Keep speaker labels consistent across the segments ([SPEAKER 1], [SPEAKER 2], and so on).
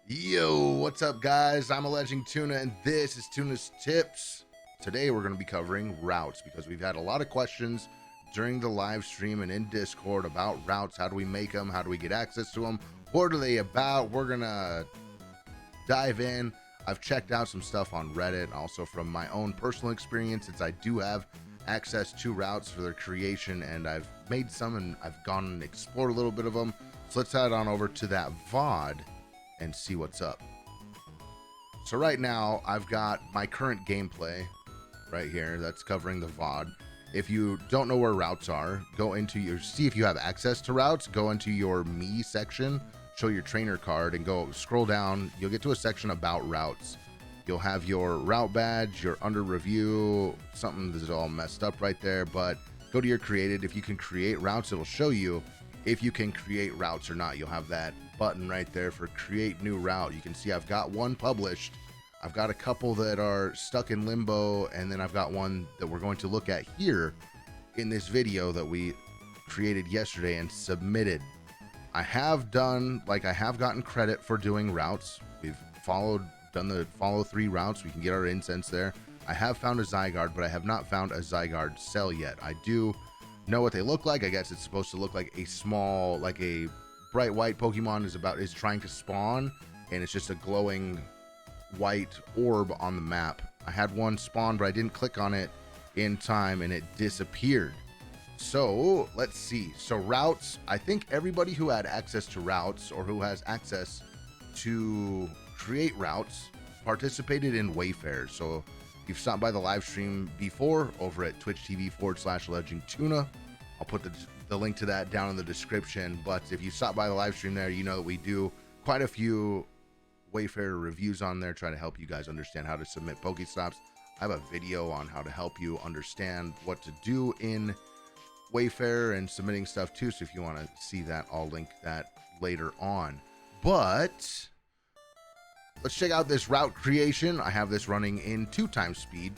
[SPEAKER 1] Yo, what's up guys? I'm alleging Tuna and this is Tuna's Tips. Today we're going to be covering routes because we've had a lot of questions during the live stream and in Discord about routes. How do we make them? How do we get access to them? What are they about? We're going to dive in. I've checked out some stuff on Reddit, also from my own personal experience, since I do have access to routes for their creation, and I've made some and I've gone and explored a little bit of them. So let's head on over to that VOD and see what's up. So right now I've got my current gameplay right here that's covering the VOD. If you don't know where routes are, go into your, see if you have access to routes, go into your me section, show your trainer card and go scroll down. You'll get to a section about routes. You'll have your route badge, your under review, something that's all messed up right there, but go to your created. If you can create routes, it'll show you if you can create routes or not. You'll have that button right there for create new route. You can see I've got one published. I've got a couple that are stuck in limbo, and then I've got one that we're going to look at here in this video that we created yesterday and submitted. I have gotten credit for doing routes. We've done the follow 3 routes. We can get our incense there. I have found a Zygarde, but I have not found a Zygarde cell yet. I do know what they look like. I guess it's supposed to look like a small, like a bright white Pokemon is trying to spawn, and it's just a glowing white orb on the map. I had one spawn, but I didn't click on it in time and it disappeared. So let's see. So routes, I think everybody who had access to routes or who has access to create routes participated in Wayfair. So if you've stopped by the live stream before over at twitch.tv/allegingtuna, I'll put the link to that down in the description. But if you stop by the live stream there, you know that we do quite a few Wayfair reviews on there, trying to help you guys understand how to submit Pokestops. I have a video on how to help you understand what to do in Wayfair and submitting stuff too. So if you want to see that, I'll link that later on. But let's check out this route creation. I have this running in 2x speed.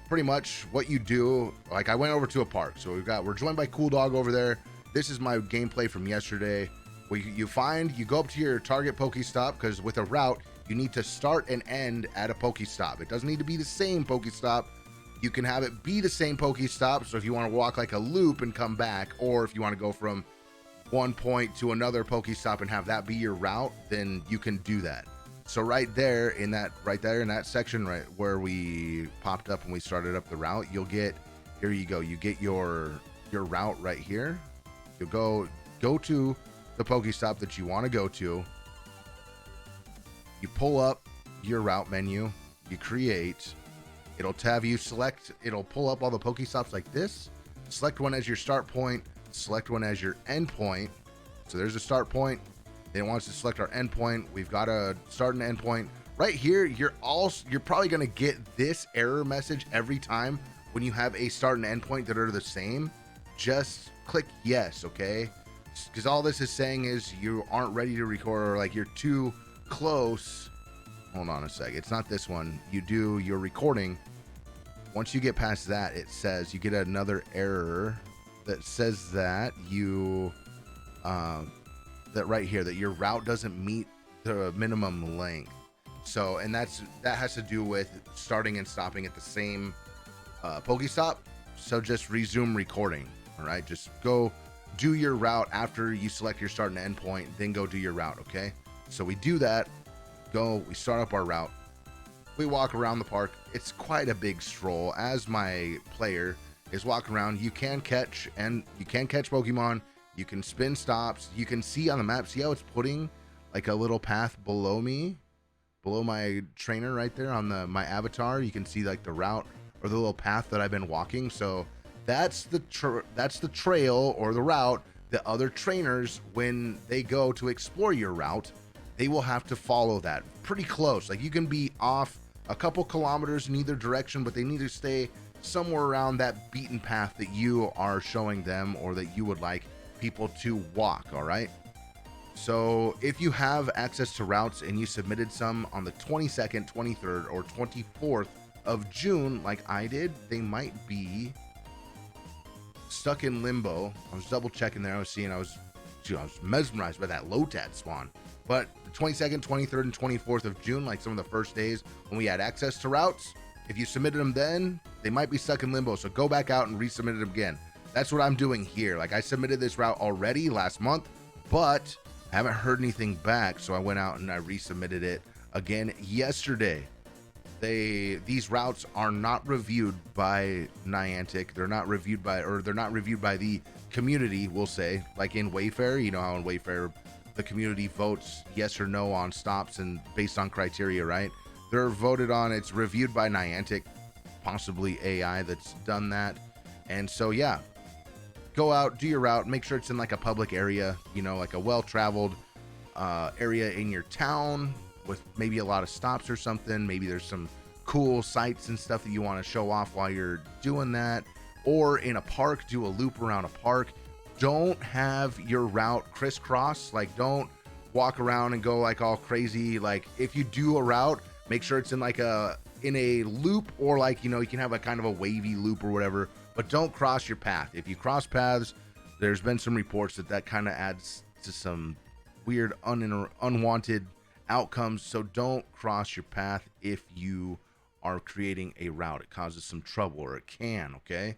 [SPEAKER 1] Pretty much what you do, like I went over to a park. So we're joined by Cool Dog over there. This is my gameplay from yesterday. You go up to your target Pokestop, because with a route, you need to start and end at a Pokestop. It doesn't need to be the same Pokestop. You can have it be the same Pokestop. So if you want to walk like a loop and come back, or if you want to go from one point to another Pokestop and have that be your route, then you can do that. So right there in that section, right where we popped up when we started up the route, you'll get, here you go, you get your route right here. You'll go to the Pokestop that you want to go to. You pull up your route menu, you create, it'll have you select, it'll pull up all the Pokestops like this. Select one as your start point, select one as your end point. So there's a start point. Then it wants to select our endpoint. We've got a start and end point. Right here, you're probably going to get this error message every time when you have a start and end point that are the same. Just click yes, okay? Because all this is saying is you aren't ready to record, or like you're too close. Hold on a sec. It's not this one. You do your recording. Once you get past that, it says you get another error that says that that right here, that your route doesn't meet the minimum length. So, and that has to do with starting and stopping at the same Pokestop. So just resume recording. All right, just go do your route after you select your start and end point, then go do your route. Okay, so we do that. We start up our route. We walk around the park. It's quite a big stroll. As my player is walking around, you can catch Pokemon. You can spin stops. You can see on the map, see how it's putting like a little path below me, below my trainer right there on my avatar. You can see like the route or the little path that I've been walking. So that's the trail or the route that other trainers, when they go to explore your route, they will have to follow that pretty close. Like you can be off a couple kilometers in either direction, but they need to stay somewhere around that beaten path that you are showing them or that you would like people to walk. All right, so if you have access to routes and you submitted some on the 22nd, 23rd, or 24th of June like I did, they might be stuck in limbo. I was double checking there. I was dude, I was mesmerized by that Lotad spawn. But the 22nd, 23rd, and 24th of June, like some of the first days when we had access to routes, if you submitted them then, they might be stuck in limbo. So go back out and resubmit them again. That's what I'm doing here. Like I submitted this route already last month, but I haven't heard anything back. So I went out and I resubmitted it again yesterday. These routes are not reviewed by Niantic. They're not reviewed by the community, we'll say, like in Wayfair. You know how in Wayfair the community votes yes or no on stops and based on criteria, right? They're voted on, it's reviewed by Niantic, possibly AI that's done that. And so yeah, go out, do your route, make sure it's in like a public area, you know, like a well-traveled area in your town with maybe a lot of stops or something. Maybe there's some cool sights and stuff that you want to show off while you're doing that. Or in a park, do a loop around a park. Don't have your route crisscross. Like don't walk around and go like all crazy. Like if you do a route, make sure it's in like in a loop, or like, you know, you can have a kind of a wavy loop or whatever, but don't cross your path. If you cross paths, there's been some reports that kind of adds to some weird unwanted outcomes. So don't cross your path if you are creating a route. It causes some trouble, or it can. Okay,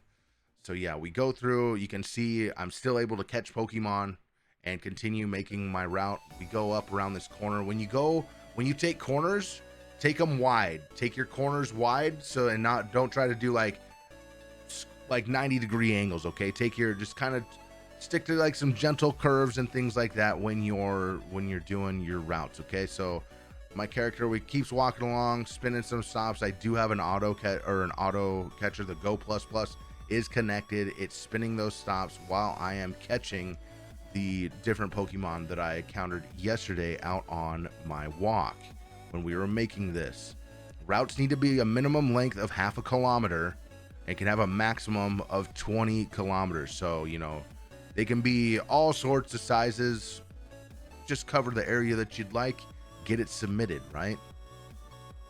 [SPEAKER 1] so yeah, we go through, you can see I'm still able to catch Pokemon and continue making my route. We go up around this corner. When you take corners, take them wide. Take your corners wide, so and don't try to do like 90-degree angles. Okay, just kind of stick to like some gentle curves and things like that when you're doing your routes. Okay, so my character keeps walking along, spinning some stops. I do have an auto catcher. The Go Plus Plus is connected. It's spinning those stops while I am catching the different Pokemon that I encountered yesterday out on my walk when we were making this. Routes need to be a minimum length of 0.5 kilometer and can have a maximum of 20 kilometers. So, you know, they can be all sorts of sizes. Just cover the area that you'd like, get it submitted, right?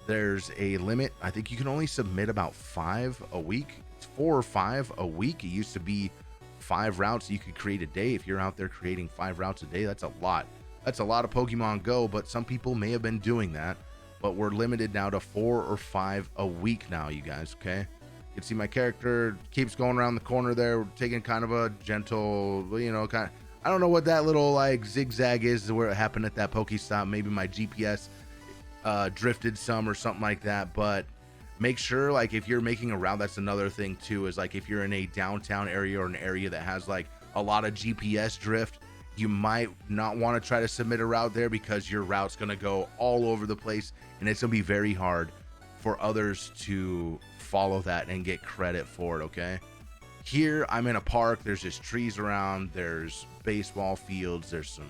[SPEAKER 1] There's a limit. I think you can only submit about 5 a week. It's 4 or 5 a week. It used to be 5 routes you could create a day. If you're out there creating 5 routes a day, that's a lot. That's a lot of Pokemon Go, but some people may have been doing that. But we're limited now to 4 or 5 a week now, you guys, okay? You can see my character keeps going around the corner there, taking kind of a gentle, you know, I don't know what that little like zigzag is where it happened at that Pokestop. Maybe my GPS drifted some or something like that. But make sure, like, if you're making a route, that's another thing too, is like if you're in a downtown area or an area that has like a lot of GPS drift, you might not want to try to submit a route there, because your route's going to go all over the place and it's going to be very hard for others to follow that and get credit for it. Okay, here I'm in a park. There's just trees around, there's baseball fields, there's some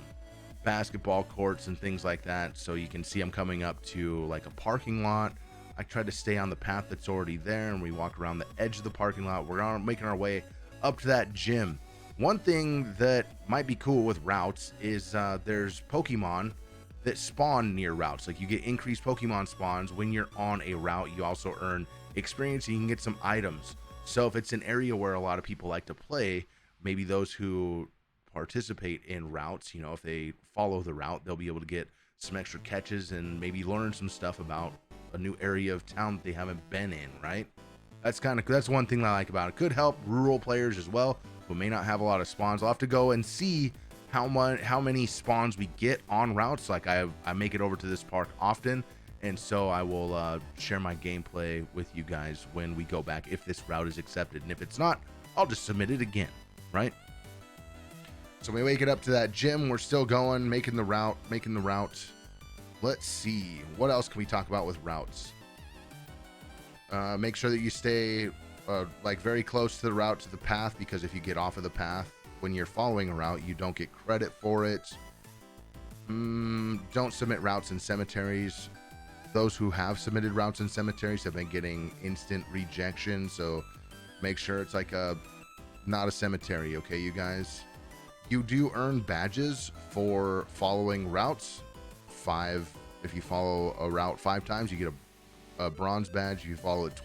[SPEAKER 1] basketball courts and things like that. So you can see I'm coming up to like a parking lot. I try to stay on the path that's already there, and we walk around the edge of the parking lot. We're making our way up to that gym. One thing that might be cool with routes is there's Pokemon that spawn near routes. Like you get increased Pokemon spawns when you're on a route. You also earn experience and you can get some items. So if it's an area where a lot of people like to play, maybe those who participate in routes, you know, if they follow the route, they'll be able to get some extra catches and maybe learn some stuff about a new area of town that they haven't been in, right? That's one thing I like about it. Could help rural players as well, who may not have a lot of spawns. I'll have to go and see how many spawns we get on routes. Like I make it over to this park often, and so I will share my gameplay with you guys when we go back, if this route is accepted. And if it's not, I'll just submit it again, right? So we make it up to that gym. We're still going, making the route. Let's see, what else can we talk about with routes? Make sure that you stay like very close to the route, to the path, because if you get off of the path when you're following a route, you don't get credit for it. Don't submit routes in cemeteries. Those who have submitted routes in cemeteries have been getting instant rejection, so make sure it's like not a cemetery, okay, you guys? You do earn badges for following routes. 5, if you follow a route 5 times, you get a bronze badge. If you follow it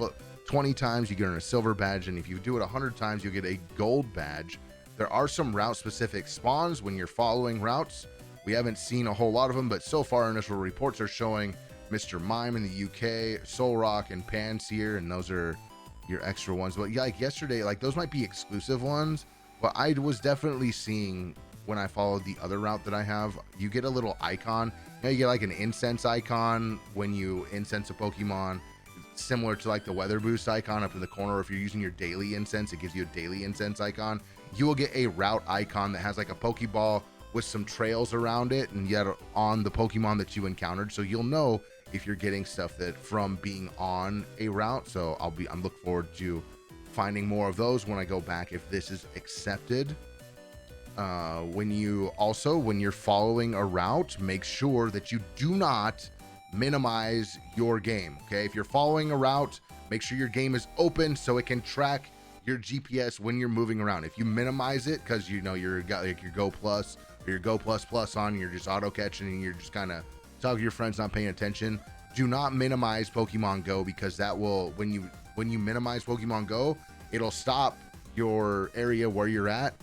[SPEAKER 1] 20 times, you get a silver badge, and if you do it 100 times, you get a gold badge There are some route specific spawns when you're following routes. We haven't seen a whole lot of them, but so far initial reports are showing Mr. Mime in the UK, Soul Rock and Panseer, and those are your extra ones. But yeah, like yesterday, like those might be exclusive ones, but I was definitely seeing when I followed the other route that I have, you get a little icon. You know, you get like an incense icon when you incense a Pokemon, similar to like the weather boost icon up in the corner. If you're using your daily incense, it gives you a daily incense icon. You will get a route icon that has like a Pokeball with some trails around it and yet on the Pokemon that you encountered. So you'll know if you're getting stuff that from being on a route. So I'm looking forward to finding more of those when I go back, if this is accepted. When you're following a route, make sure that you do not minimize your game. Okay, if you're following a route, make sure your game is open so it can track your GPS when you're moving around. If you minimize it because you know you're got like your Go Plus or your Go Plus Plus on, you're just auto catching and you're just kind of talking to your friends, not paying attention. Do not minimize Pokemon Go, because that will, when you minimize Pokemon Go, it'll stop your area where you're at.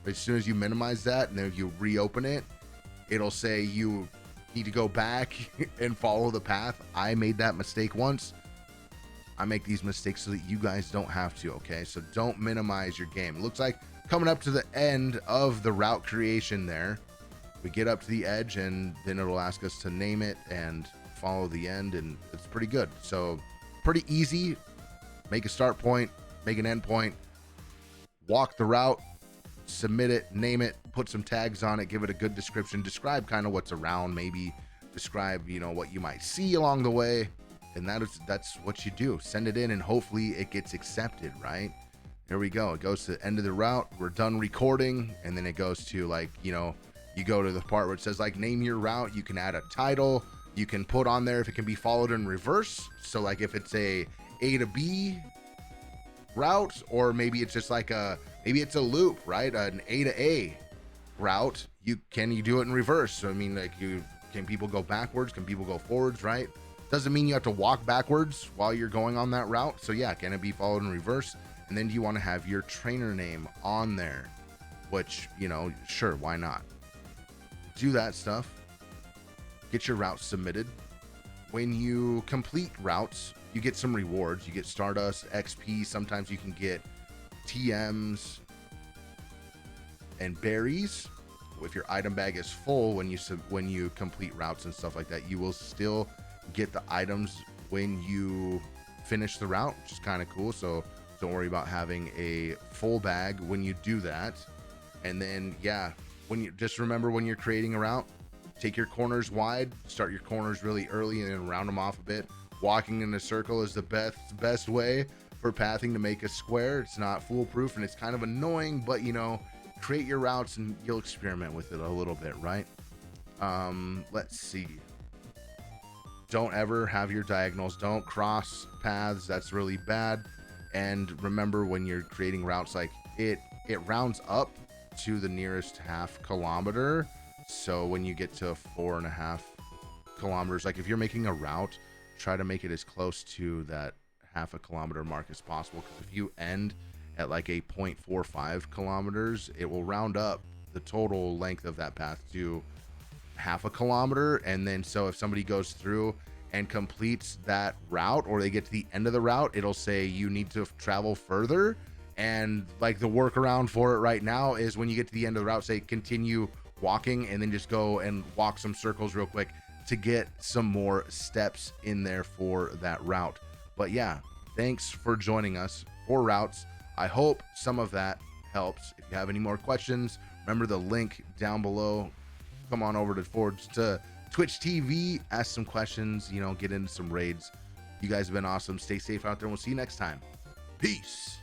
[SPEAKER 1] As soon as you minimize that, and then if you reopen it, it'll say you need to go back and follow the path. I made that mistake once. I make these mistakes so that you guys don't have to, okay? So don't minimize your game. It looks like coming up to the end of the route creation there. We get up to the edge, and then it'll ask us to name it and follow the end, and it's pretty good. So pretty easy. Make a start point, make an end point, walk the route, submit it, name it, put some tags on it, give it a good description, describe kind of what's around, maybe describe, you know, what you might see along the way, and that's what you do. Send it in and hopefully it gets accepted, right? Here we go. It goes to the end of the route. We're done recording, and then it goes to, like, you know, you go to the part where it says like name your route. You can add a title. You can put on there if it can be followed in reverse. So like if it's a to B route, or maybe it's just like maybe it's a loop, right? An A to A route. You do it in reverse? So I mean, like, can people go backwards? Can people go forwards, right? Doesn't mean you have to walk backwards while you're going on that route. So yeah, can it be followed in reverse? And then do you want to have your trainer name on there? Which, you know, sure, why not? Do that stuff. Get your routes submitted. When you complete routes, you get some rewards. You get Stardust, XP. Sometimes you can get TMs and berries. If your item bag is full when you complete routes and stuff like that, you will still get the items when you finish the route, which is kind of cool. So don't worry about having a full bag when you do that. And then, yeah, just remember when you're creating a route, take your corners wide, start your corners really early, and then round them off a bit. Walking in a circle is the best way for pathing to make a square. It's not foolproof and it's kind of annoying, but you know, create your routes and you'll experiment with it a little bit, right? Let's see. Don't ever have your diagonals. Don't cross paths. That's really bad. And remember, when you're creating routes, like it rounds up to the nearest half kilometer. So when you get to 4.5 kilometers, like if you're making a route, try to make it as close to that half a kilometer mark as possible. Because if you end at like a 0.45 kilometers, it will round up the total length of that path to half a kilometer. And then so if somebody goes through and completes that route, or they get to the end of the route, it'll say you need to travel further. And like the workaround for it right now is when you get to the end of the route, say continue walking, and then just go and walk some circles real quick to get some more steps in there for that route. But yeah, thanks for joining us for routes. I hope some of that helps. If you have any more questions, remember the link down below. Come on over to Twitch TV, ask some questions, you know, get into some raids. You guys have been awesome. Stay safe out there, and we'll see you next time. Peace.